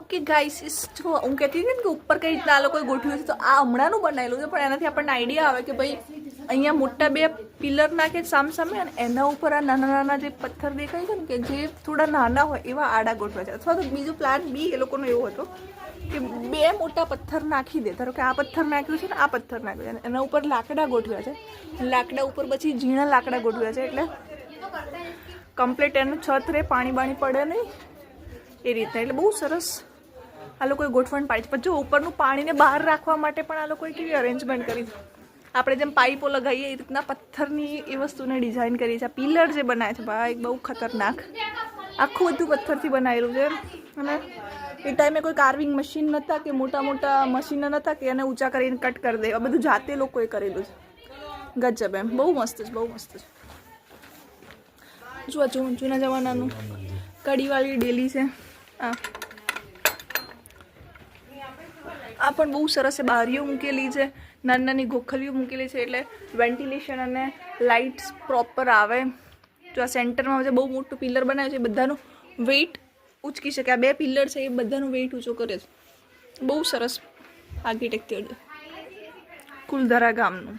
Okay guys, જો હું કહેતી હતી ને કે ઉપર કઈ રીતના આ લોકોએ ગોઠવ્યું છે, તો આ હમણાંનું બનાવેલું છે, પણ એનાથી આપણને આઈડિયા આવે કે ભાઈ અહીંયા મોટા 2 પિલર નાખે સામે અને એના ઉપર આ નાના નાના જે પથ્થર દેખાય છે ને કે જે થોડા નાના હોય એવા આડા ગોઠવ્યા છે. અથવા તો બીજું પ્લાન બી એ લોકોનો એવો હતો કે 2 મોટા પથ્થર નાખી દે. ધારો કે આ પથ્થર નાખ્યું છે ને આ પથ્થર નાખ્યું છે, એના ઉપર લાકડા ગોઠવ્યા છે, લાકડા ઉપર પછી ઝીણા લાકડા ગોઠવ્યા છે, એટલે કમ્પ્લીટ એનું છત રે, પાણી બાણી પડે નહીં એ રીતના. એટલે બહુ સરસ આ લોકોએ ગોઠવણ પાડી છે. પછી જો ઉપરનું પાણીને બહાર રાખવા માટે પણ આ લોકોએ કેવી અરેન્જમેન્ટ કરી છે. આપણે જેમ પાઇપો લગાવીએ એ રીતના પથ્થરની એ વસ્તુને ડિઝાઇન કરી છે. પિલર જે બનાવે છે ભાઈ બહુ ખતરનાક, આખું બધું પથ્થરથી બનાવેલું છે. અને એ ટાઈમે કોઈ કાર્વિંગ મશીન નહોતા કે મોટા મોટા મશીનો નહોતા કે એને ઊંચા કરીને કટ કરી દે. આ બધું જાતે લોકોએ કરેલું છે. ગજબ એમ, બહુ મસ્ત છે, બહુ મસ્ત છે. જો જૂના જમાનાનું કડીવાળી ડેલી છે. આ પણ બહુ સરસ છે. બારીઓ મૂકેલી છે, નાની નાની ગોખલીઓ મૂકેલી છે, એટલે વેન્ટિલેશન અને લાઇટ્સ પ્રોપર આવે. જો આ સેન્ટરમાં જે બહુ મોટું પિલર બનાવ્યું છે એ બધાનું વેઇટ ઉચકી શકે. આ 2 પિલર છે એ બધાનું વેઇટ ઊંચો કરે છે. બહુ સરસ આર્કિટેક્ચર છે કુલધરા ગામનું.